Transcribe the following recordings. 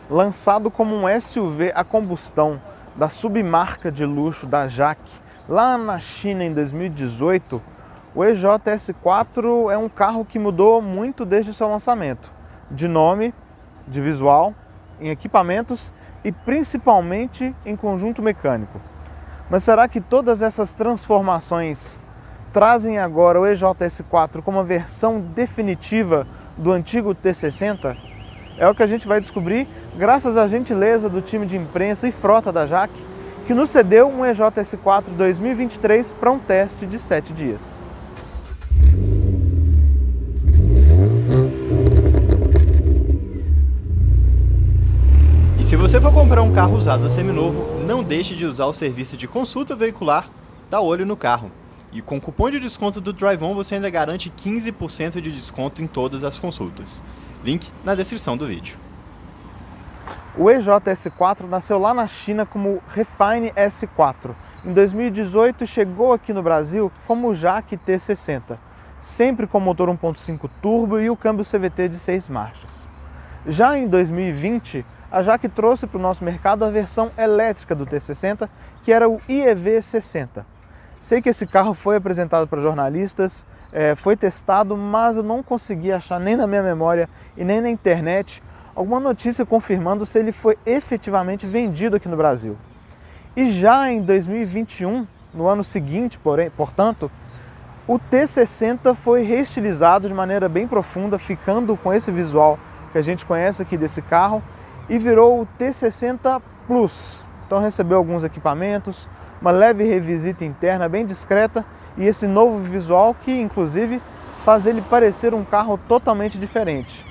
Lançado como um SUV a combustão da submarca de luxo da JAC, lá na China em 2018, o EJS4 é um carro que mudou muito desde o seu lançamento, de nome, de visual, em equipamentos e principalmente em conjunto mecânico. Mas será que todas essas transformações trazem agora o EJS4 como a versão definitiva do antigo T60? É o que a gente vai descobrir graças à gentileza do time de imprensa e frota da JAC, que nos cedeu um EJS4 2023 para um teste de 7 dias. E se você for comprar um carro usado seminovo, não deixe de usar o serviço de consulta veicular Dá Olho no Carro. E com o cupom de desconto do DriveOn você ainda garante 15% de desconto em todas as consultas. Link na descrição do vídeo. O EJS4 nasceu lá na China como Refine S4. Em 2018 chegou aqui no Brasil como JAC T60, sempre com motor 1.5 turbo e o câmbio CVT de 6 marchas. Já em 2020, a JAC trouxe para o nosso mercado a versão elétrica do T60, que era o iEV60. Sei que esse carro foi apresentado para jornalistas, foi testado, mas eu não consegui achar nem na minha memória e nem na internet alguma notícia confirmando se ele foi efetivamente vendido aqui no Brasil. E já em 2021, no ano seguinte, portanto, o T60 foi reestilizado de maneira bem profunda, ficando com esse visual que a gente conhece aqui desse carro, e virou o T60 Plus. Então recebeu alguns equipamentos, uma leve revisita interna bem discreta e esse novo visual que inclusive faz ele parecer um carro totalmente diferente.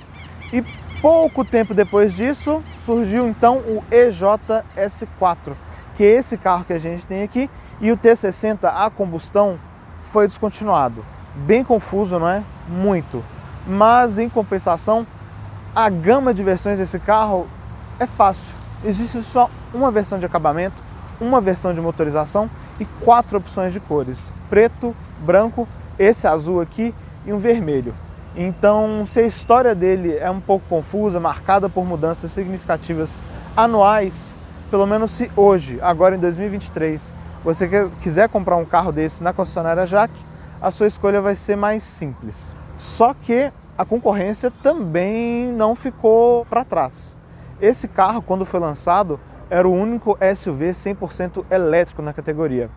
E pouco tempo depois disso surgiu então o EJS4, que é esse carro que a gente tem aqui, e o T60 a combustão foi descontinuado. Bem confuso, não é? Muito. Mas em compensação, a gama de versões desse carro é fácil. Existe só uma versão de acabamento, uma versão de motorização e 4 opções de cores: preto, branco, esse azul aqui e um vermelho. Então, se a história dele é um pouco confusa, marcada por mudanças significativas anuais, pelo menos se hoje, agora em 2023, você quiser comprar um carro desse na concessionária JAC, a sua escolha vai ser mais simples. Só que a concorrência também não ficou para trás. Esse carro, quando foi lançado, era o único SUV 100% elétrico na categoria.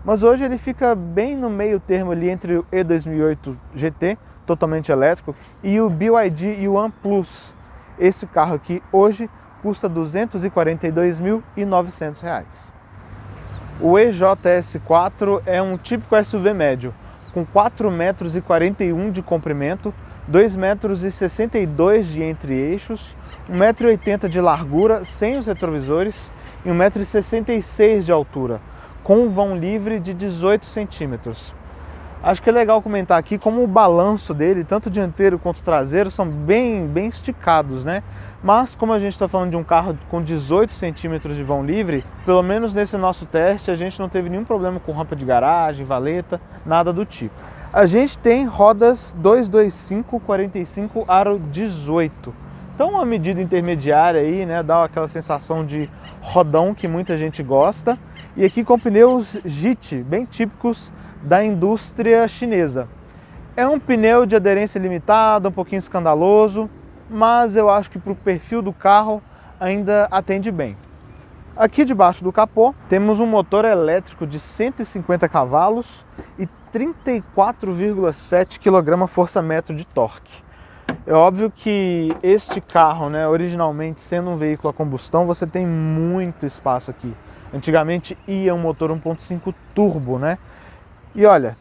Mas hoje ele fica bem no meio termo ali entre o E2008 GT, totalmente elétrico, e o BYD Yuan Plus. Esse carro aqui hoje custa R$ 242.900. O EJS4 é um típico SUV médio, com 4,41 m de comprimento, 2,62 m de entre-eixos, 1,80 m de largura sem os retrovisores e 1,66 m de altura, com vão livre de 18 centímetros. Acho que é legal comentar aqui como o balanço dele, tanto dianteiro quanto traseiro, são bem esticados, né? Mas como a gente está falando de um carro com 18 centímetros de vão livre, pelo menos nesse nosso teste a gente não teve nenhum problema com rampa de garagem, valeta, nada do tipo. A gente tem rodas 225/45 aro 18. Então uma medida intermediária aí, né? Dá aquela sensação de rodão que muita gente gosta. E aqui com pneus JIT, bem típicos da indústria chinesa. É um pneu de aderência limitada, um pouquinho escandaloso, mas eu acho que para o perfil do carro ainda atende bem. Aqui debaixo do capô temos um motor elétrico de 150 cavalos e 34,7 kgfm de torque. É óbvio que este carro, né, originalmente sendo um veículo a combustão, você tem muito espaço aqui. Antigamente ia um motor 1.5 turbo, né? E olha,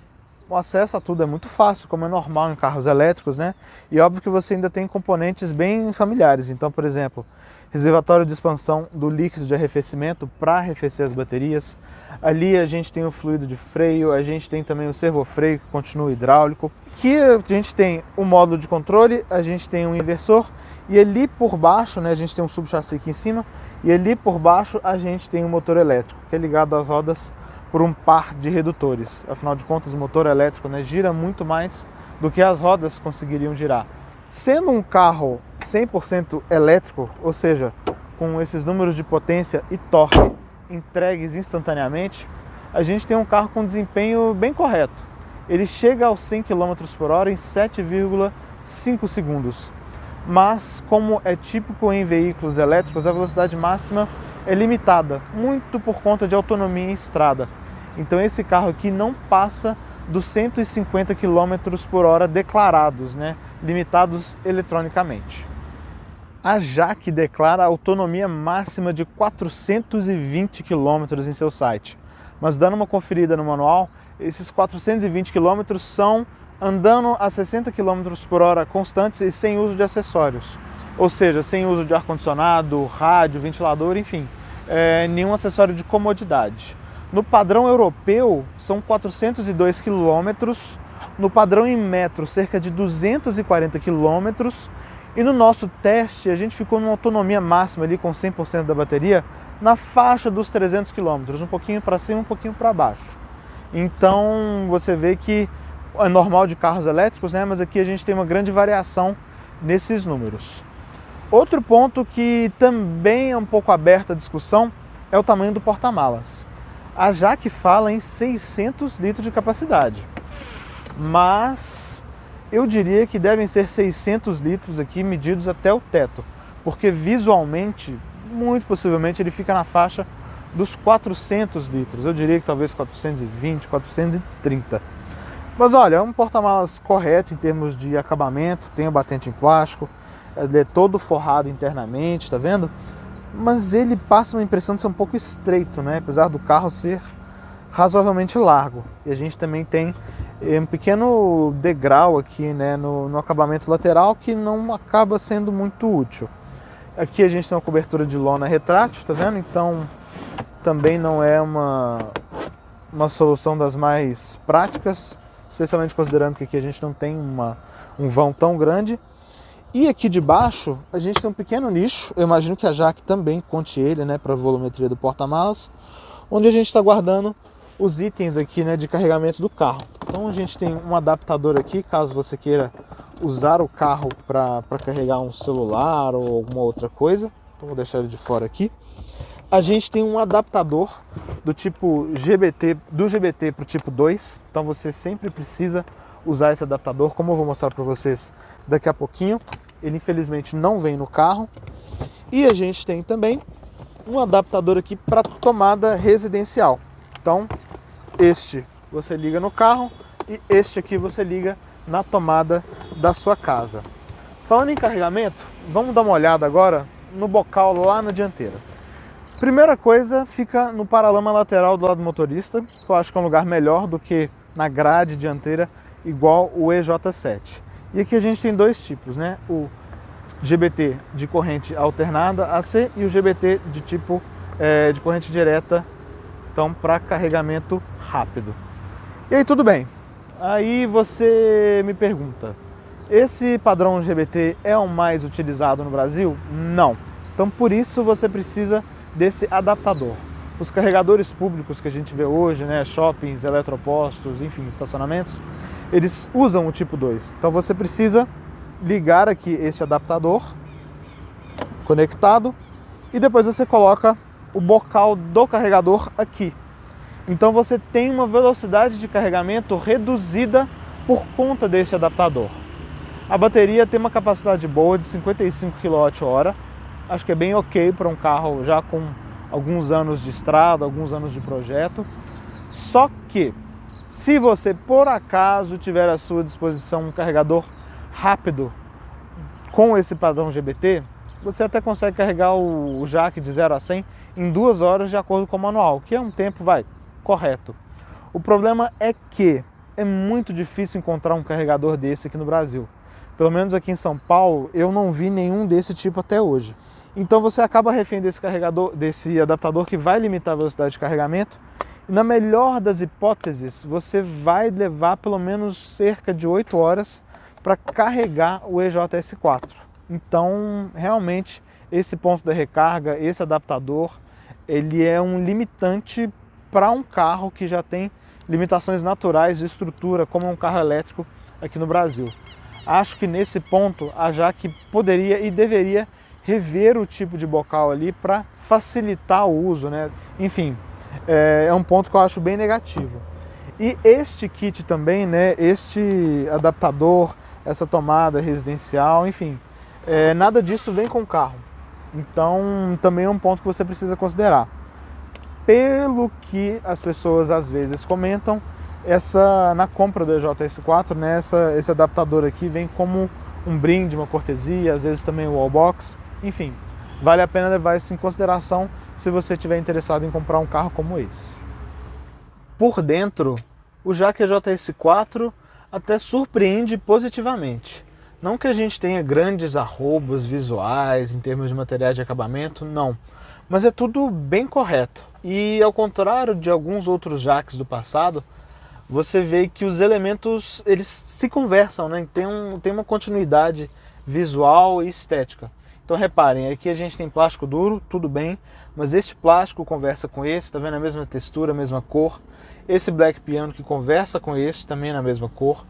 o acesso a tudo é muito fácil, como é normal em carros elétricos, né? E óbvio que você ainda tem componentes bem familiares. Então, por exemplo, reservatório de expansão do líquido de arrefecimento para arrefecer as baterias. Ali a gente tem o fluido de freio, a gente tem também o servofreio que continua hidráulico. Aqui a gente tem o módulo de controle, a gente tem um inversor e ali por baixo, né, a gente tem um subchassi aqui em cima e ali por baixo a gente tem um motor elétrico que é ligado às rodas por um par de redutores. Afinal de contas, o motor elétrico, né, gira muito mais do que as rodas conseguiriam girar. Sendo um carro 100% elétrico, ou seja, com esses números de potência e torque entregues instantaneamente, a gente tem um carro com desempenho bem correto. Ele chega aos 100 km por hora em 7,5 segundos. Mas, como é típico em veículos elétricos, a velocidade máxima é limitada, muito por conta de autonomia em estrada. Então esse carro aqui não passa dos 150 km por hora declarados, né? Limitados eletronicamente. A Jaque declara autonomia máxima de 420 km em seu site. Mas dando uma conferida no manual, esses 420 km são andando a 60 km por hora constantes e sem uso de acessórios. Ou seja, sem uso de ar-condicionado, rádio, ventilador, enfim, nenhum acessório de comodidade. No padrão europeu, são 402 km, no padrão em metro, cerca de 240 km, e no nosso teste, a gente ficou numa autonomia máxima ali com 100% da bateria, na faixa dos 300 km, um pouquinho para cima, um pouquinho para baixo. Então, você vê que é normal de carros elétricos, né? Mas aqui a gente tem uma grande variação nesses números. Outro ponto que também é um pouco aberto à discussão é o tamanho do porta-malas. A Jaque fala em 600 litros de capacidade, mas eu diria que devem ser 600 litros aqui medidos até o teto, porque visualmente, muito possivelmente, ele fica na faixa dos 400 litros. Eu diria que talvez 420, 430. Mas olha, é um porta-malas correto em termos de acabamento, tem o batente em plástico, ele é todo forrado internamente, tá vendo? Mas ele passa uma impressão de ser um pouco estreito, né? Apesar do carro ser razoavelmente largo. E a gente também tem um pequeno degrau aqui, né, no acabamento lateral, que não acaba sendo muito útil. Aqui a gente tem uma cobertura de lona retrátil, tá vendo? Então também não é uma solução das mais práticas, especialmente considerando que aqui a gente não tem um vão tão grande. E aqui de baixo a gente tem um pequeno nicho, eu imagino que a Jaque também conte ele, né, para a volumetria do porta-malas, onde a gente está guardando os itens aqui, né, de carregamento do carro. Então a gente tem um adaptador aqui, caso você queira usar o carro para carregar um celular ou alguma outra coisa. Então vou deixar ele de fora aqui. A gente tem um adaptador do tipo GBT, do GBT para o tipo 2, então você sempre precisa usar esse adaptador, como eu vou mostrar para vocês daqui a pouquinho. Ele infelizmente não vem no carro. E a gente tem também um adaptador aqui para tomada residencial. Então este você liga no carro e este aqui você liga na tomada da sua casa. Falando em carregamento, vamos dar uma olhada agora no bocal lá na dianteira. Primeira coisa, fica no paralama lateral do lado do motorista, que eu acho que é um lugar melhor do que na grade dianteira, igual o EJ7. E aqui a gente tem dois tipos, né? O GBT de corrente alternada AC e o GBT de tipo de corrente direta, então para carregamento rápido. E aí tudo bem. Aí você me pergunta, esse padrão GBT é o mais utilizado no Brasil? Não. Então por isso você precisa desse adaptador. Os carregadores públicos que a gente vê hoje, né, shoppings, eletropostos, enfim, estacionamentos, eles usam o tipo 2. Então você precisa ligar aqui este adaptador conectado e depois você coloca o bocal do carregador aqui. Então você tem uma velocidade de carregamento reduzida por conta desse adaptador. A bateria tem uma capacidade boa de 55 kWh. Acho que é bem ok para um carro já com alguns anos de estrada, alguns anos de projeto. Só que, se você por acaso tiver à sua disposição um carregador rápido com esse padrão GBT, você até consegue carregar o Jaque de 0 a 100 em 2 horas de acordo com o manual, que é um tempo, correto. O problema é que é muito difícil encontrar um carregador desse aqui no Brasil. Pelo menos aqui em São Paulo, eu não vi nenhum desse tipo até hoje. Então você acaba refém desse carregador, desse adaptador que vai limitar a velocidade de carregamento. E na melhor das hipóteses, você vai levar pelo menos cerca de 8 horas para carregar o EJS4. Então, realmente, esse ponto da recarga, esse adaptador, ele é um limitante para um carro que já tem limitações naturais de estrutura, como um carro elétrico aqui no Brasil. Acho que nesse ponto a Jaque poderia e deveria rever o tipo de bocal ali para facilitar o uso, né? Enfim, é um ponto que eu acho bem negativo. E este kit também, né? Este adaptador, essa tomada residencial, enfim, nada disso vem com o carro. Então também é um ponto que você precisa considerar. Pelo que as pessoas às vezes comentam, na compra do EJS4, né, esse adaptador aqui vem como um brinde, uma cortesia, às vezes também o wallbox, enfim, vale a pena levar isso em consideração se você estiver interessado em comprar um carro como esse. Por dentro, o Jaque EJS4 até surpreende positivamente. Não que a gente tenha grandes arrobos visuais em termos de materiais de acabamento, não. Mas é tudo bem correto. E ao contrário de alguns outros Jaques do passado, você vê que os elementos eles se conversam, né? Tem uma continuidade visual e estética. Então reparem, aqui a gente tem plástico duro, tudo bem, mas este plástico conversa com esse, tá vendo a mesma textura, a mesma cor. Esse black piano que conversa com esse, também na mesma cor.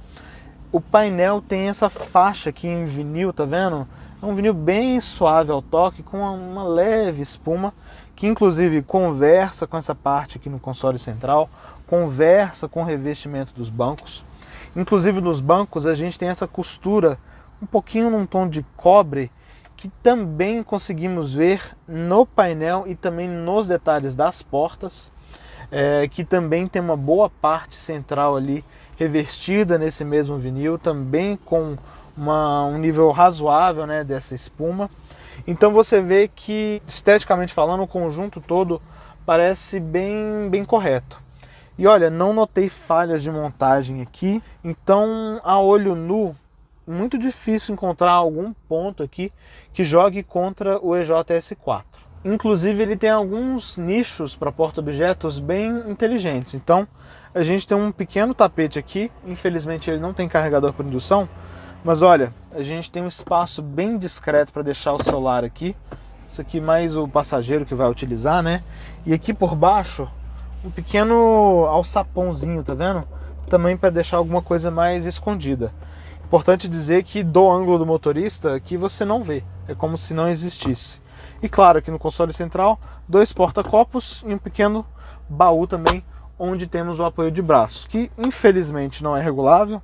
O painel tem essa faixa aqui em vinil, tá vendo? É um vinil bem suave ao toque, com uma leve espuma, que inclusive conversa com essa parte aqui no console central, conversa com o revestimento dos bancos. Inclusive nos bancos a gente tem essa costura um pouquinho num tom de cobre, que também conseguimos ver no painel e também nos detalhes das portas, que também tem uma boa parte central ali revestida nesse mesmo vinil, também com um nível razoável, né, dessa espuma. Então você vê que, esteticamente falando, o conjunto todo parece bem correto. E olha, não notei falhas de montagem aqui, então a olho nu, muito difícil encontrar algum ponto aqui que jogue contra o EJS4. Inclusive ele tem alguns nichos para porta-objetos bem inteligentes. Então a gente tem um pequeno tapete aqui, infelizmente ele não tem carregador por indução, mas olha, a gente tem um espaço bem discreto para deixar o celular aqui. Isso aqui mais o passageiro que vai utilizar, né? E aqui por baixo, um pequeno alçapãozinho, tá vendo? Também para deixar alguma coisa mais escondida. Importante dizer que do ângulo do motorista aqui você não vê, é como se não existisse. E claro, aqui no console central, 2 porta-copos e um pequeno baú também, onde temos o apoio de braço, que infelizmente não é regulável,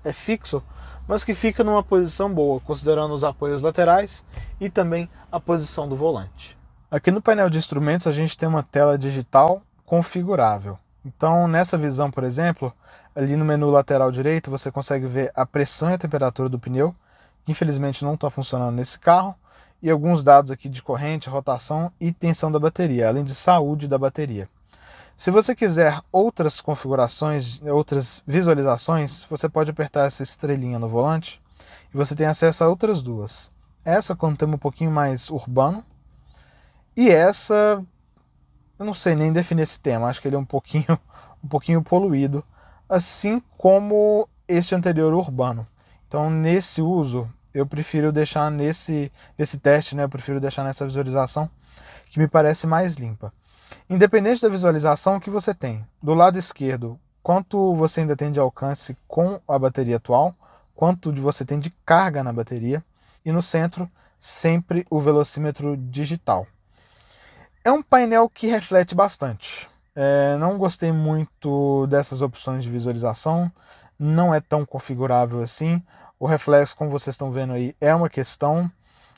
é fixo, mas que fica numa posição boa, considerando os apoios laterais e também a posição do volante. Aqui no painel de instrumentos a gente tem uma tela digital configurável. Então nessa visão, por exemplo, ali no menu lateral direito você consegue ver a pressão e a temperatura do pneu, que infelizmente não está funcionando nesse carro, e alguns dados aqui de corrente, rotação e tensão da bateria, além de saúde da bateria. Se você quiser outras configurações, outras visualizações, você pode apertar essa estrelinha no volante e você tem acesso a outras duas. Essa com um tema um pouquinho mais urbano e essa, eu não sei nem definir esse tema, acho que ele é um pouquinho poluído, assim como este anterior urbano. Então nesse uso eu prefiro deixar nesse teste, né, eu prefiro deixar nessa visualização que me parece mais limpa. Independente da visualização, o que você tem? Do lado esquerdo, quanto você ainda tem de alcance com a bateria atual, quanto você tem de carga na bateria, e no centro, sempre o velocímetro digital. É um painel que reflete bastante. Não gostei muito dessas opções de visualização, não é tão configurável assim. O reflexo, como vocês estão vendo aí, é uma questão.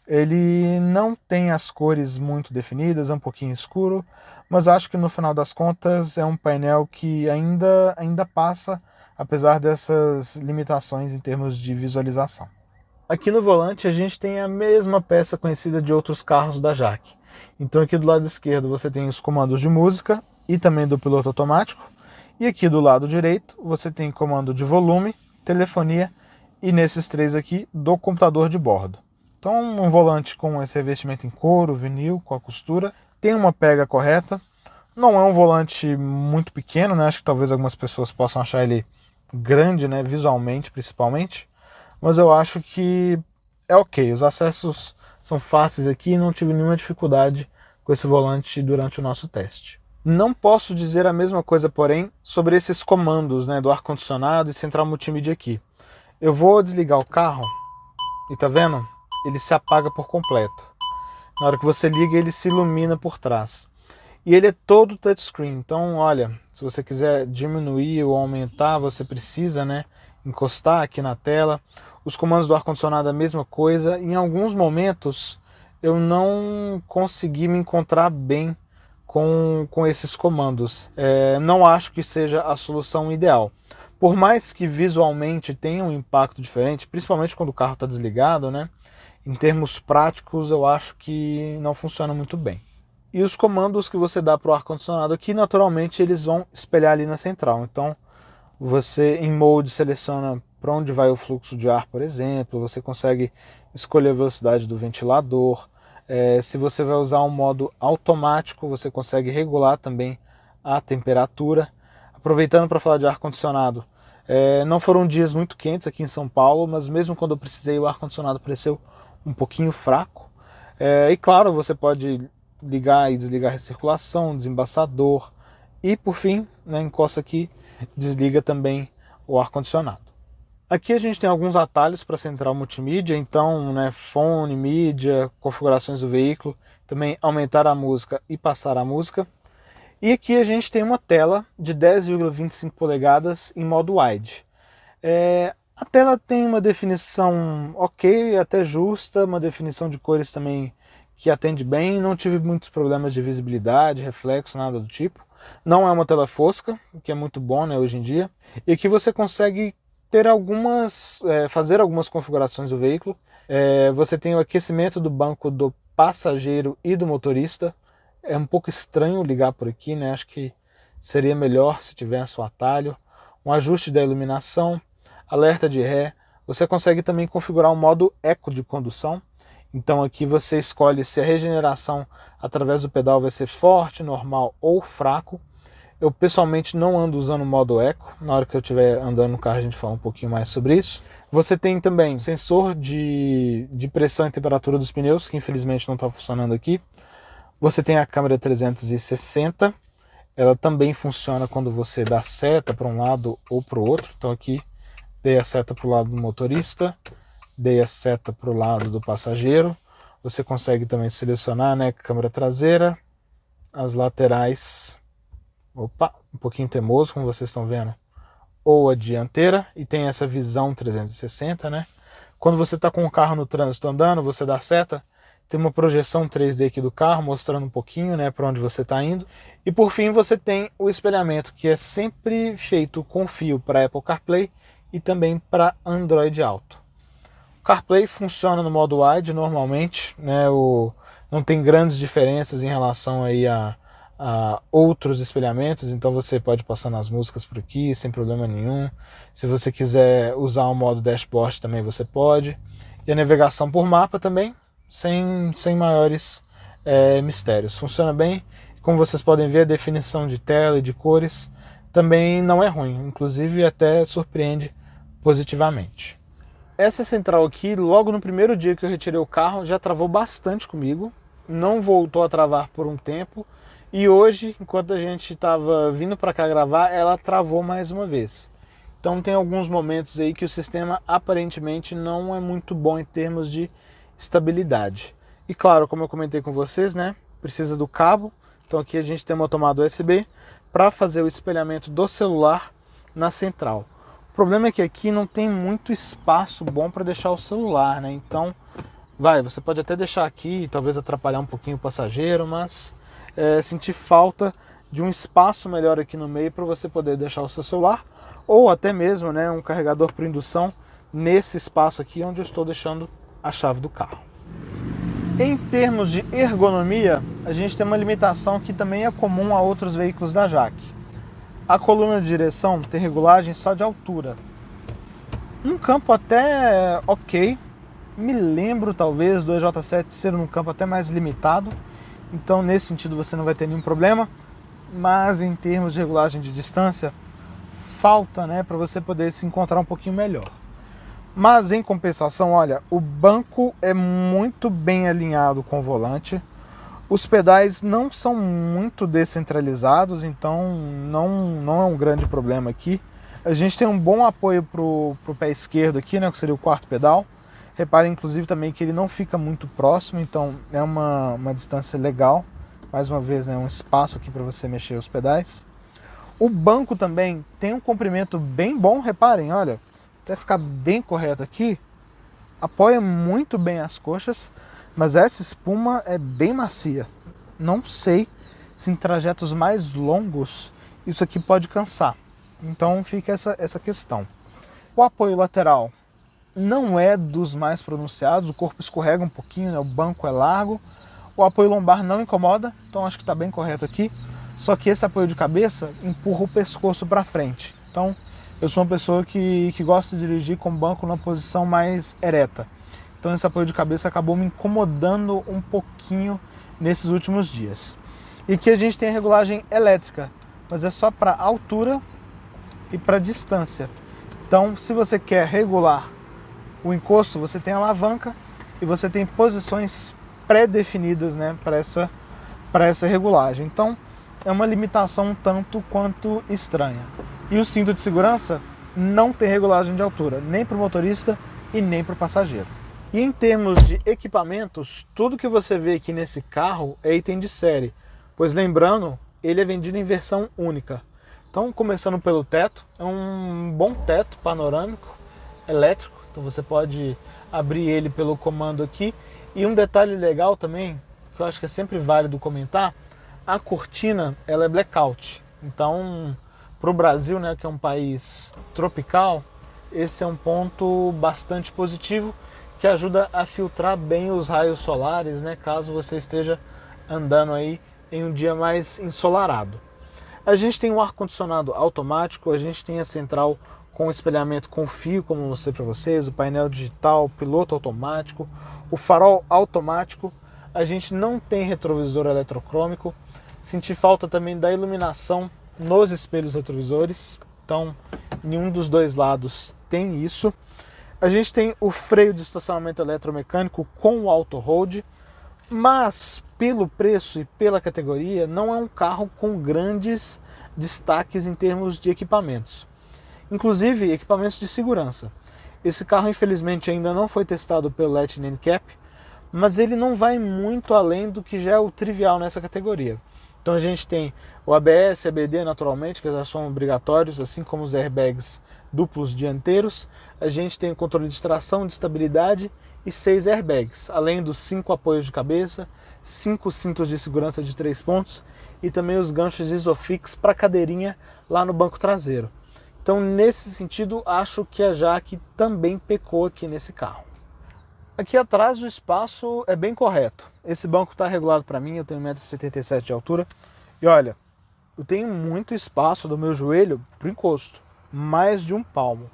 Ele não tem as cores muito definidas, é um pouquinho escuro, mas acho que no final das contas é um painel que ainda passa, apesar dessas limitações em termos de visualização. Aqui no volante a gente tem a mesma peça conhecida de outros carros da Jaque. Então aqui do lado esquerdo você tem os comandos de música e também do piloto automático, e aqui do lado direito você tem comando de volume, telefonia e nesses três aqui do computador de bordo. Então um volante com esse revestimento em couro, vinil, com a costura, tem uma pega correta, não é um volante muito pequeno, né? Acho que talvez algumas pessoas possam achar ele grande, né? Visualmente principalmente, mas eu acho que é ok, os acessos são fáceis aqui e não tive nenhuma dificuldade com esse volante durante o nosso teste. Não posso dizer a mesma coisa, porém, sobre esses comandos, né, do ar-condicionado e central multimídia aqui. Eu vou desligar o carro e tá vendo? Ele se apaga por completo. Na hora que você liga, ele se ilumina por trás. E ele é todo touchscreen, então olha, se você quiser diminuir ou aumentar, você precisa, né, encostar aqui na tela. Os comandos do ar-condicionado a mesma coisa. Em alguns momentos eu não consegui me encontrar bem com esses comandos. Não acho que seja a solução ideal. Por mais que visualmente tenha um impacto diferente, principalmente quando o carro está desligado, né, em termos práticos eu acho que não funciona muito bem. E os comandos que você dá para o ar-condicionado aqui, naturalmente eles vão espelhar ali na central. Então você em mode seleciona para onde vai o fluxo de ar, por exemplo. Você consegue escolher a velocidade do ventilador. Se você vai usar um modo automático, você consegue regular também a temperatura. Aproveitando para falar de ar-condicionado, não foram dias muito quentes aqui em São Paulo, mas mesmo quando eu precisei, o ar-condicionado pareceu um pouquinho fraco. E claro, você pode ligar e desligar a recirculação, desembaçador e por fim, né, encosta aqui, desliga também o ar-condicionado. Aqui a gente tem alguns atalhos para central multimídia, então, né, fone, mídia, configurações do veículo, também aumentar a música e passar a música. E aqui a gente tem uma tela de 10,25 polegadas em modo wide. A tela tem uma definição ok, até justa, uma definição de cores também que atende bem, não tive muitos problemas de visibilidade, reflexo, nada do tipo. Não é uma tela fosca, o que é muito bom, né, hoje em dia. E aqui você consegue ter fazer algumas configurações do veículo. Você tem o aquecimento do banco do passageiro e do motorista. É um pouco estranho ligar por aqui, né? Acho que seria melhor se tivesse o atalho. Um ajuste da iluminação, alerta de ré. Você consegue também configurar o modo eco de condução. Então aqui você escolhe se a regeneração através do pedal vai ser forte, normal ou fraco. Eu pessoalmente não ando usando o modo eco. Na hora que eu estiver andando no carro a gente fala um pouquinho mais sobre isso. Você tem também sensor de pressão e temperatura dos pneus, que infelizmente não está funcionando aqui. Você tem a câmera 360. Ela também funciona quando você dá seta para um lado ou para o outro. Então aqui dei a seta para o lado do motorista, dei a seta para o lado do passageiro. Você consegue também selecionar, né, câmera traseira, as laterais, opa, um pouquinho teimoso, como vocês estão vendo, ou a dianteira, e tem essa visão 360, né? Quando você está com o carro no trânsito andando, você dá seta, tem uma projeção 3D aqui do carro, mostrando um pouquinho, né, para onde você está indo. E por fim você tem o espelhamento, que é sempre feito com fio para Apple CarPlay e também para Android Auto. O CarPlay funciona no modo wide normalmente, né, não tem grandes diferenças em relação aí a outros espelhamentos, então você pode passar nas músicas por aqui sem problema nenhum. Se você quiser usar o modo dashboard também você pode. E a navegação por mapa também, sem maiores mistérios. Funciona bem. Como vocês podem ver, a definição de tela e de cores também não é ruim, inclusive até surpreende positivamente. Essa central aqui, logo no primeiro dia que eu retirei o carro, já travou bastante comigo, não voltou a travar por um tempo, e hoje, enquanto a gente estava vindo para cá gravar, ela travou mais uma vez. Então tem alguns momentos aí que o sistema aparentemente não é muito bom em termos de estabilidade. E claro, como eu comentei com vocês, né, precisa do cabo, então aqui a gente tem uma tomada USB para fazer o espelhamento do celular na central. O problema é que aqui não tem muito espaço bom para deixar o celular, né? Então, você pode até deixar aqui, talvez atrapalhar um pouquinho o passageiro, mas sentir falta de um espaço melhor aqui no meio para você poder deixar o seu celular, ou até mesmo, né, um carregador por indução nesse espaço aqui onde eu estou deixando a chave do carro. Em termos de ergonomia, a gente tem uma limitação que também é comum a outros veículos da Jaque. A coluna de direção tem regulagem só de altura. Um campo até ok, me lembro talvez do EJ7 ser um campo até mais limitado, então nesse sentido você não vai ter nenhum problema, mas em termos de regulagem de distância, falta, né, para você poder se encontrar um pouquinho melhor. Mas em compensação, olha, o banco é muito bem alinhado com o volante. Os pedais não são muito descentralizados, então não é um grande problema aqui. A gente tem um bom apoio para o pé esquerdo aqui, né, que seria o quarto pedal. Reparem, inclusive, também que ele não fica muito próximo, então é uma distância legal. Mais uma vez, né, um espaço aqui para você mexer os pedais. O banco também tem um comprimento bem bom, reparem, olha, até ficar bem correto aqui, apoia muito bem as coxas, mas essa espuma é bem macia. Não sei se em trajetos mais longos isso aqui pode cansar. Então fica essa questão. O apoio lateral não é dos mais pronunciados, o corpo escorrega um pouquinho, né? O banco é largo. O apoio lombar não incomoda, então acho que está bem correto aqui. Só que esse apoio de cabeça empurra o pescoço para frente. Então eu sou uma pessoa que gosta de dirigir com o banco na posição mais ereta. Então esse apoio de cabeça acabou me incomodando um pouquinho nesses últimos dias. E aqui a gente tem a regulagem elétrica, mas é só para altura e para distância. Então se você quer regular o encosto, você tem a alavanca e você tem posições pré-definidas, né, para essa regulagem. Então é uma limitação um tanto quanto estranha. E o cinto de segurança não tem regulagem de altura, nem para o motorista e nem para o passageiro. E em termos de equipamentos, tudo que você vê aqui nesse carro é item de série, pois lembrando, ele é vendido em versão única. Então, começando pelo teto, é um bom teto panorâmico, elétrico, então você pode abrir ele pelo comando aqui. E um detalhe legal também, que eu acho que é sempre válido comentar, a cortina ela é blackout. Então, para o Brasil, né, que é um país tropical, esse é um ponto bastante positivo, que ajuda a filtrar bem os raios solares, né, caso você esteja andando aí em um dia mais ensolarado. A gente tem um ar-condicionado automático, a gente tem a central com espelhamento com fio, como eu mostrei para vocês, o painel digital, piloto automático, o farol automático. A gente não tem retrovisor eletrocrômico. Senti falta também da iluminação nos espelhos retrovisores, então nenhum dos dois lados tem isso. A gente tem o freio de estacionamento eletromecânico com o auto hold, mas pelo preço e pela categoria não é um carro com grandes destaques em termos de equipamentos, inclusive equipamentos de segurança. Esse carro infelizmente ainda não foi testado pelo Lightning NCAP, mas ele não vai muito além do que já é o trivial nessa categoria. Então a gente tem o ABS e ABD naturalmente, que já são obrigatórios, assim como os airbags duplos dianteiros. A gente tem o controle de tração, de estabilidade e 6 airbags, além dos 5 apoios de cabeça, 5 cintos de segurança de 3 pontos e também os ganchos Isofix para cadeirinha lá no banco traseiro. Então nesse sentido acho que a Jaque também pecou aqui nesse carro. Aqui atrás o espaço é bem correto. Esse banco está regulado para mim, eu tenho 1,77 m de altura. E olha, eu tenho muito espaço do meu joelho para o encosto, mais de um palmo.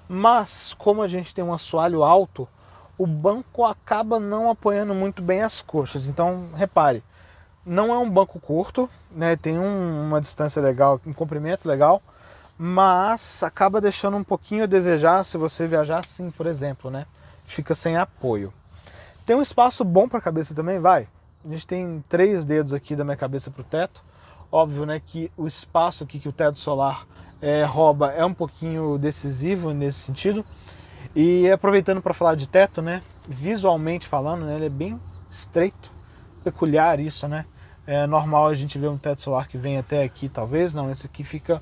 Mas como a gente tem um assoalho alto, o banco acaba não apoiando muito bem as coxas. Então repare, não é um banco curto, né? Tem uma distância legal, um comprimento legal, mas acaba deixando um pouquinho a desejar se você viajar assim, por exemplo, né? Fica sem apoio. Tem um espaço bom para a cabeça também, vai. A gente tem 3 dedos aqui da minha cabeça para o teto. Óbvio, né, que o espaço aqui que o teto solar rouba é um pouquinho decisivo nesse sentido. E aproveitando para falar de teto, né, visualmente falando, né, ele é bem estreito, peculiar isso, né? É normal a gente ver um teto solar que vem até aqui, talvez. Não, esse aqui fica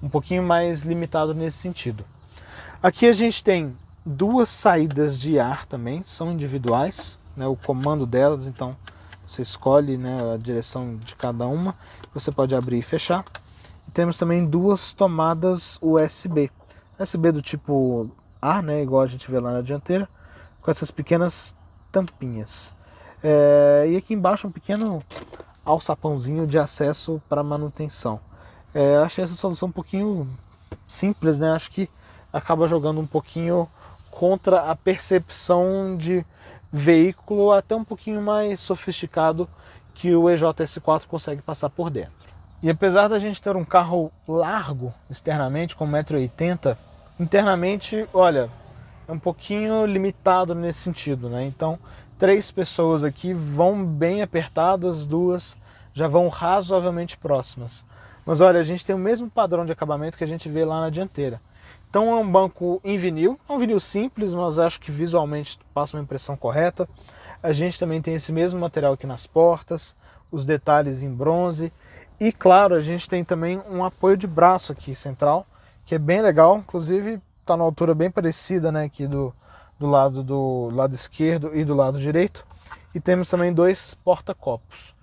um pouquinho mais limitado nesse sentido. Aqui a gente tem 2 saídas de ar também, são individuais, né, o comando delas, então você escolhe, né, a direção de cada uma, você pode abrir e fechar. E temos também 2 tomadas USB do tipo A, né, igual a gente vê lá na dianteira, com essas pequenas tampinhas. E aqui embaixo um pequeno alçapãozinho de acesso para manutenção. Achei essa solução um pouquinho simples, né, acho que acaba jogando um pouquinho contra a percepção de veículo até um pouquinho mais sofisticado que o EJS4 consegue passar por dentro. E apesar da gente ter um carro largo externamente, com 1,80 m, internamente, olha, é um pouquinho limitado nesse sentido, né? Então, 3 pessoas aqui vão bem apertadas, 2 já vão razoavelmente próximas. Mas olha, a gente tem o mesmo padrão de acabamento que a gente vê lá na dianteira. Então é um banco em vinil, é um vinil simples, mas acho que visualmente passa uma impressão correta. A gente também tem esse mesmo material aqui nas portas, os detalhes em bronze. E claro, a gente tem também um apoio de braço aqui central, que é bem legal, inclusive está numa altura bem parecida, né, aqui do lado esquerdo e do lado direito. E temos também 2 porta-copos.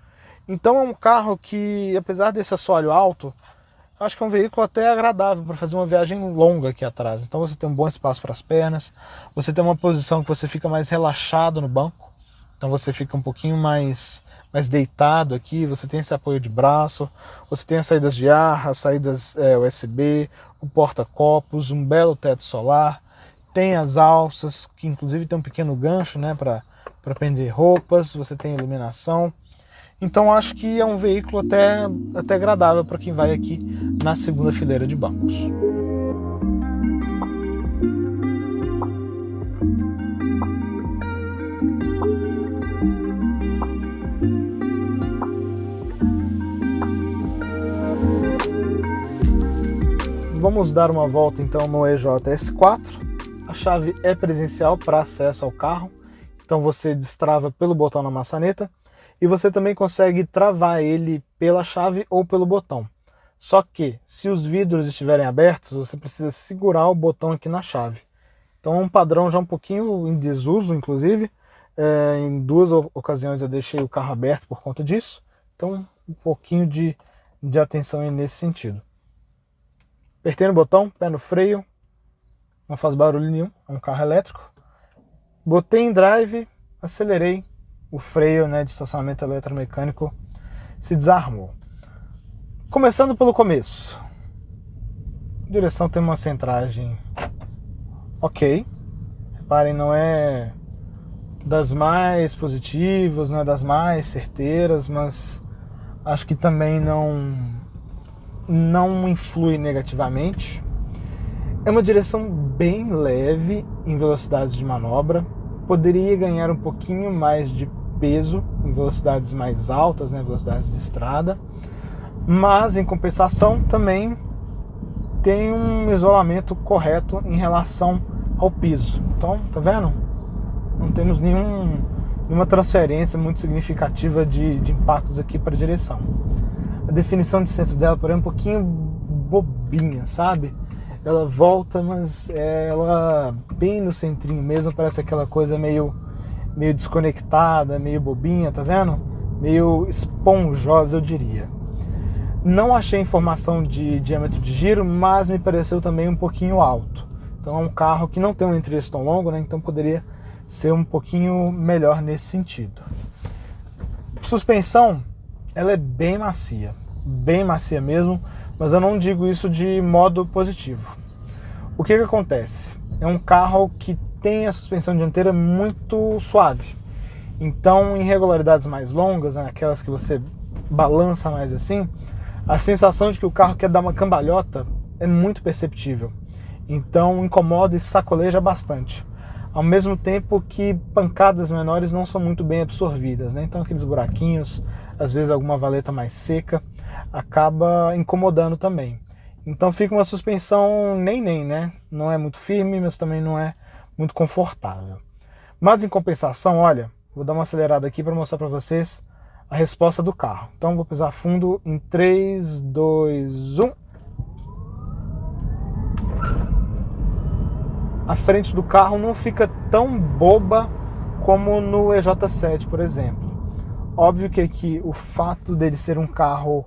Então é um carro que, apesar desse assoalho alto, acho que é um veículo até agradável para fazer uma viagem longa aqui atrás. Então você tem um bom espaço para as pernas, você tem uma posição que você fica mais relaxado no banco, então você fica um pouquinho mais deitado aqui, você tem esse apoio de braço, você tem as saídas de ar, as saídas USB, o porta-copos, um belo teto solar, tem as alças, que inclusive tem um pequeno gancho, né, para prender roupas, você tem iluminação. Então acho que é um veículo até agradável para quem vai aqui na segunda fileira de bancos. Vamos dar uma volta então no EJS 4. A chave é presencial para acesso ao carro, então você destrava pelo botão na maçaneta e você também consegue travar ele pela chave ou pelo botão. Só que se os vidros estiverem abertos, você precisa segurar o botão aqui na chave. Então é um padrão já um pouquinho em desuso, inclusive. Em 2 ocasiões eu deixei o carro aberto por conta disso, então um pouquinho de atenção aí nesse sentido. Apertei no botão, pé no freio, não faz barulho nenhum, é um carro elétrico. Botei em drive, acelerei, o freio, né, de estacionamento eletromecânico se desarmou. Começando pelo começo. A direção tem uma centragem ok. Reparem, não é das mais positivas, não é das mais certeiras, mas acho que também não influi negativamente. É uma direção bem leve em velocidades de manobra. Poderia ganhar um pouquinho mais de peso em velocidades mais altas, né, velocidades de estrada. Mas, em compensação, também tem um isolamento correto em relação ao piso. Então, tá vendo? Não temos nenhuma transferência muito significativa de impactos aqui para a direção. A definição de centro dela, porém, é um pouquinho bobinha, sabe? Ela volta, mas ela bem no centrinho mesmo, parece aquela coisa meio desconectada, meio bobinha, tá vendo? Meio esponjosa, eu diria. Não achei informação de diâmetro de giro, mas me pareceu também um pouquinho alto. Então é um carro que não tem um entre-eixo tão longo, né? Então poderia ser um pouquinho melhor nesse sentido. Suspensão, ela é bem macia mesmo, mas eu não digo isso de modo positivo. O que acontece? É um carro que tem a suspensão dianteira muito suave. Então, em regularidades mais longas, né, aquelas que você balança mais assim, a sensação de que o carro quer dar uma cambalhota é muito perceptível. Então, incomoda e sacoleja bastante. Ao mesmo tempo que pancadas menores não são muito bem absorvidas, né? Então aqueles buraquinhos, às vezes alguma valeta mais seca, acaba incomodando também. Então fica uma suspensão nem, né? Não é muito firme, mas também não é muito confortável. Mas em compensação, olha, vou dar uma acelerada aqui para mostrar para vocês a resposta do carro. Então vou pisar fundo em 3, 2, 1... A frente do carro não fica tão boba como no EJ7, por exemplo. Óbvio que aqui o fato dele ser um carro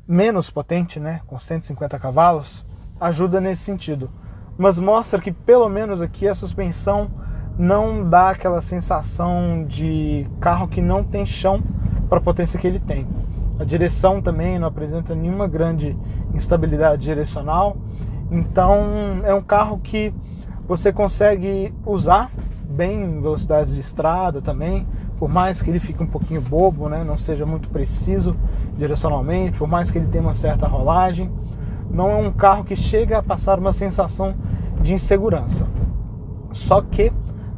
menos potente, né, com 150 cavalos, ajuda nesse sentido. Mas mostra que pelo menos aqui a suspensão não dá aquela sensação de carro que não tem chão para a potência que ele tem. A direção também não apresenta nenhuma grande instabilidade direcional. Então é um carro que você consegue usar bem em velocidades de estrada também, por mais que ele fique um pouquinho bobo, né, não seja muito preciso direcionalmente, por mais que ele tenha uma certa rolagem, não é um carro que chega a passar uma sensação de insegurança. Só que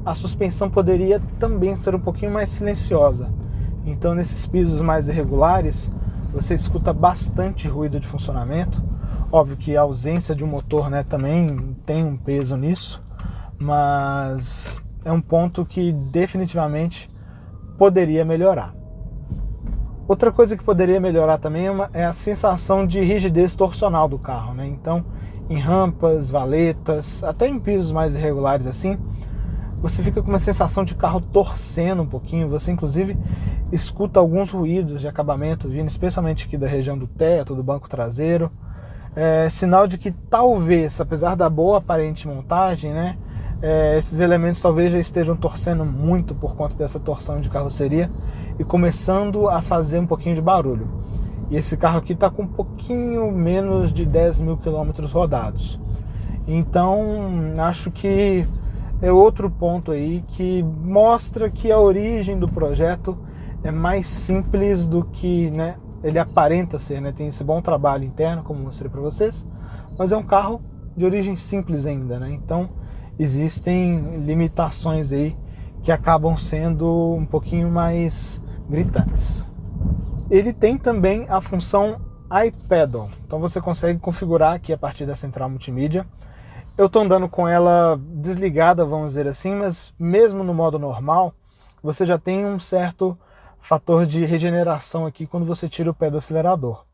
a suspensão poderia também ser um pouquinho mais silenciosa. Então nesses pisos mais irregulares, você escuta bastante ruído de funcionamento. Óbvio que a ausência de um motor, né, também tem um peso nisso, mas é um ponto que definitivamente poderia melhorar. Outra coisa que poderia melhorar também é a sensação de rigidez torsional do carro, né? Então, em rampas, valetas, até em pisos mais irregulares assim, você fica com uma sensação de carro torcendo um pouquinho. Você inclusive escuta alguns ruídos de acabamento vindo, especialmente aqui da região do teto, do banco traseiro. Sinal de que talvez, apesar da boa aparente montagem, né, esses elementos talvez já estejam torcendo muito por conta dessa torção de carroceria e começando a fazer um pouquinho de barulho. E esse carro aqui está com um pouquinho menos de 10 mil quilômetros rodados. Então, acho que é outro ponto aí que mostra que a origem do projeto é mais simples do que, né, ele aparenta ser, né? Tem esse bom trabalho interno, como mostrei para vocês, mas é um carro de origem simples ainda, né? Então, existem limitações aí que acabam sendo um pouquinho mais gritantes. Ele tem também a função iPedal, então você consegue configurar aqui a partir da central multimídia. Eu estou andando com ela desligada, vamos dizer assim, mas mesmo no modo normal, você já tem um certo fator de regeneração aqui quando você tira o pé do acelerador.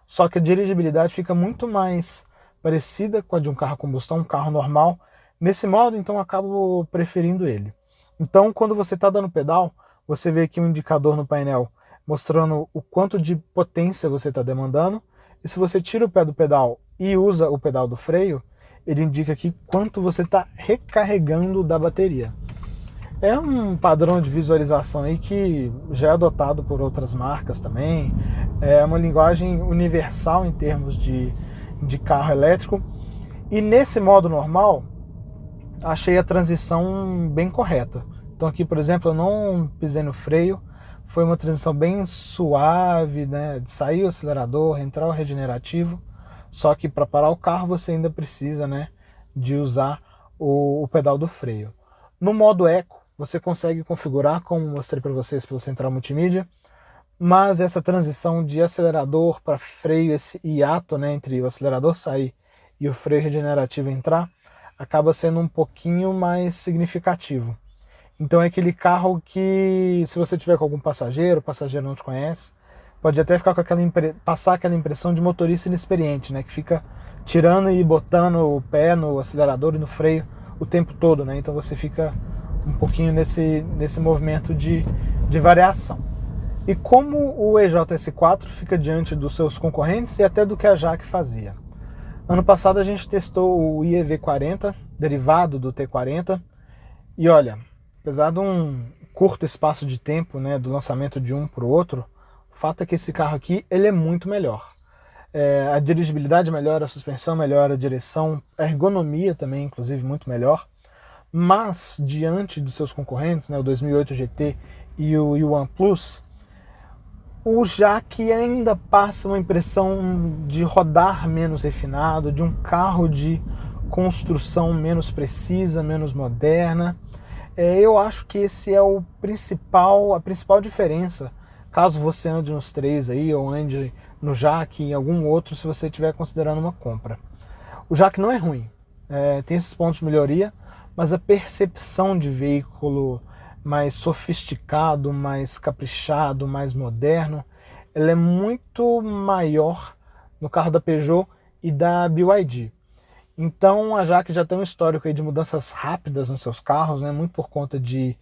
Só que a dirigibilidade fica muito mais parecida com a de um carro a combustão, um carro normal. Nesse modo, então, eu acabo preferindo ele. Então, quando você está dando pedal, você vê aqui um indicador no painel mostrando o quanto de potência você está demandando. E se você tira o pé do pedal e usa o pedal do freio, ele indica aqui quanto você está recarregando da bateria. É um padrão de visualização aí que já é adotado por outras marcas também. É uma linguagem universal em termos de carro elétrico. E nesse modo normal, achei a transição bem correta. Então aqui, por exemplo, eu não pisei no freio. Foi uma transição bem suave, né? De sair o acelerador, entrar o regenerativo. Só que para parar o carro você ainda precisa, né, de usar o pedal do freio. No modo Eco, você consegue configurar, como mostrei para vocês pela central multimídia, mas essa transição de acelerador para freio, esse hiato, né, entre o acelerador sair e o freio regenerativo entrar, acaba sendo um pouquinho mais significativo. Então é aquele carro que, se você tiver com algum passageiro, o passageiro não te conhece, pode até ficar com passar aquela impressão de motorista inexperiente, né, que fica tirando e botando o pé no acelerador e no freio o tempo todo, né? Então você fica um pouquinho nesse movimento de variação. E como o EJS4 fica diante dos seus concorrentes e até do que a JAC fazia? Ano passado a gente testou o IEV40, derivado do T40, e olha, apesar de um curto espaço de tempo, né, do lançamento de um para o outro, o fato é que esse carro aqui ele é muito melhor. A dirigibilidade melhora, a suspensão melhora, a direção, a ergonomia também, inclusive, muito melhor. Mas, diante dos seus concorrentes, né, o 2008 GT e o OnePlus, o JAC ainda passa uma impressão de rodar menos refinado, de um carro de construção menos precisa, menos moderna. Eu acho que esse é a principal diferença, caso você ande nos três aí, ou ande no JAC e em algum outro, se você estiver considerando uma compra. O JAC não é ruim, tem esses pontos de melhoria, mas a percepção de veículo mais sofisticado, mais caprichado, mais moderno, ela é muito maior no carro da Peugeot e da BYD. Então a JAC já tem um histórico aí de mudanças rápidas nos seus carros, né? Muito por conta de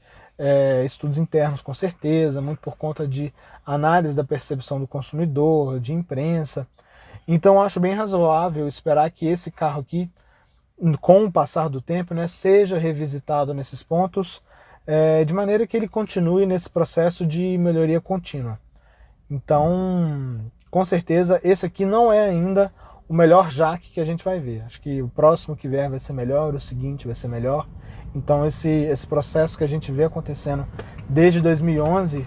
estudos internos, com certeza, muito por conta de análise da percepção do consumidor, de imprensa. Então eu acho bem razoável esperar que esse carro aqui, com o passar do tempo, né, seja revisitado nesses pontos, de maneira que ele continue nesse processo de melhoria contínua. Então, com certeza, esse aqui não é ainda o melhor JAC que a gente vai ver. Acho que o próximo que vier vai ser melhor, o seguinte vai ser melhor. Então esse processo que a gente vê acontecendo desde 2011,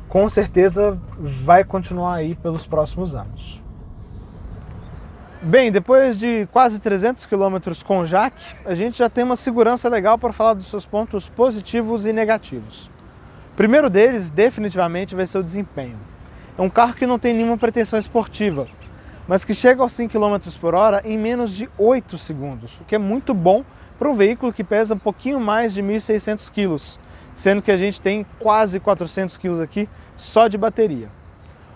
com certeza vai continuar aí pelos próximos anos. Bem, depois de quase 300 km com o JAC, a gente já tem uma segurança legal para falar dos seus pontos positivos e negativos. O primeiro deles, definitivamente, vai ser o desempenho. É um carro que não tem nenhuma pretensão esportiva, mas que chega aos 100 km por hora em menos de 8 segundos, o que é muito bom para um veículo que pesa um pouquinho mais de 1.600 kg, sendo que a gente tem quase 400 kg aqui só de bateria.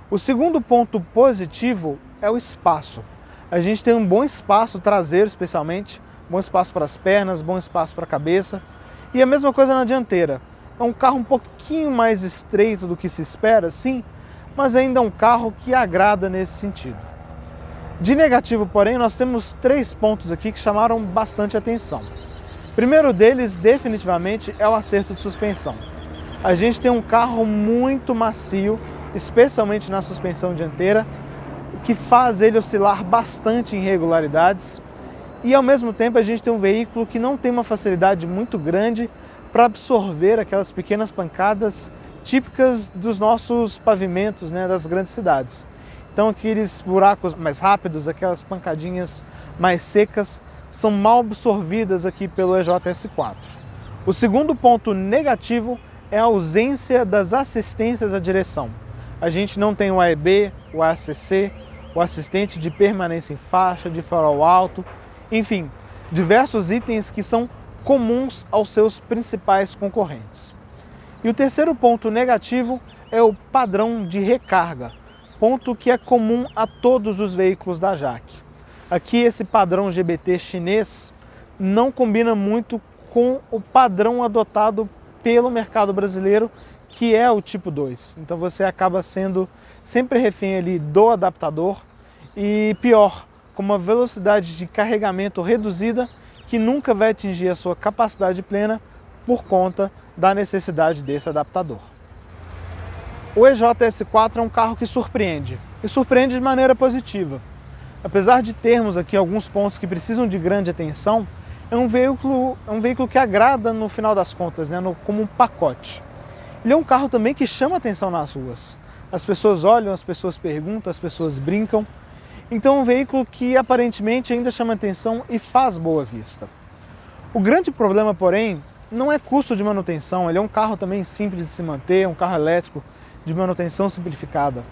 O segundo ponto positivo é o espaço. A gente tem um bom espaço traseiro, especialmente, bom espaço para as pernas, bom espaço para a cabeça, e a mesma coisa na dianteira. É um carro um pouquinho mais estreito do que se espera, sim, mas ainda é um carro que agrada nesse sentido. De negativo, porém, nós temos 3 pontos aqui que chamaram bastante atenção. O primeiro deles, definitivamente, é o acerto de suspensão. A gente tem um carro muito macio, especialmente na suspensão dianteira, que faz ele oscilar bastante em irregularidades, e ao mesmo tempo a gente tem um veículo que não tem uma facilidade muito grande para absorver aquelas pequenas pancadas típicas dos nossos pavimentos, né, das grandes cidades. Então aqueles buracos mais rápidos, aquelas pancadinhas mais secas, são mal absorvidas aqui pelo EJS4. O segundo ponto negativo é a ausência das assistências à direção. A gente não tem o AEB, o ACC, o assistente de permanência em faixa, de farol alto, enfim, diversos itens que são comuns aos seus principais concorrentes. E o terceiro ponto negativo é o padrão de recarga, ponto que é comum a todos os veículos da JAC. Aqui esse padrão GBT chinês não combina muito com o padrão adotado pelo mercado brasileiro, que é o tipo 2. Então você acaba sendo sempre refém ali do adaptador e pior, com uma velocidade de carregamento reduzida que nunca vai atingir a sua capacidade plena por conta da necessidade desse adaptador. O EJS4 é um carro que surpreende, e surpreende de maneira positiva. Apesar de termos aqui alguns pontos que precisam de grande atenção, é um veículo que agrada no final das contas, né, como um pacote. Ele é um carro também que chama atenção nas ruas. As pessoas olham, as pessoas perguntam, as pessoas brincam. Então é um veículo que aparentemente ainda chama atenção e faz boa vista. O grande problema, porém, não é custo de manutenção. Ele é um carro também simples de se manter, um carro elétrico de manutenção simplificada.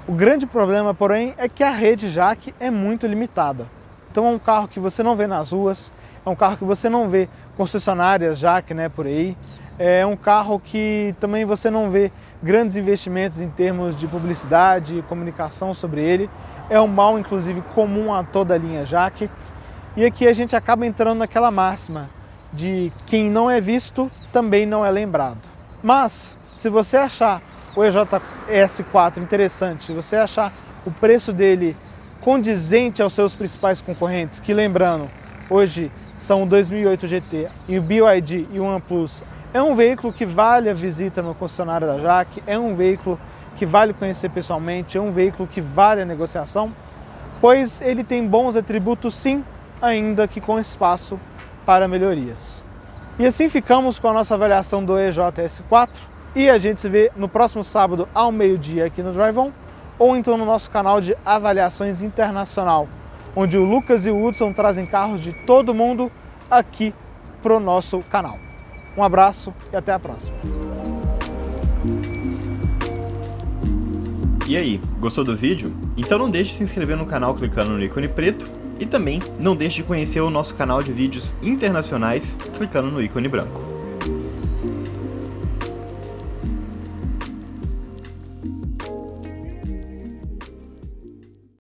O grande problema, porém, é que a rede JAC é muito limitada. Então é um carro que você não vê nas ruas, é um carro que você não vê concessionárias JAC, né, por aí. É um carro que também você não vê grandes investimentos em termos de publicidade e comunicação sobre ele. É um mal, inclusive, comum a toda a linha JAC. E aqui a gente acaba entrando naquela máxima de quem não é visto também não é lembrado. Mas, se você achar o EJS4 interessante, se você achar o preço dele condizente aos seus principais concorrentes, que lembrando, hoje são o 2008 GT e o BYD e o OnePlus, é um veículo que vale a visita no concessionário da JAC, é um veículo que vale conhecer pessoalmente, é um veículo que vale a negociação, pois ele tem bons atributos sim, ainda que com espaço para melhorias. E assim ficamos com a nossa avaliação do EJS4 e a gente se vê no próximo sábado ao meio-dia aqui no Drive-On ou então no nosso canal de avaliações internacional, onde o Lucas e o Hudson trazem carros de todo mundo aqui para o nosso canal. Um abraço e até a próxima. E aí, gostou do vídeo? Então não deixe de se inscrever no canal clicando no ícone preto e também não deixe de conhecer o nosso canal de vídeos internacionais clicando no ícone branco.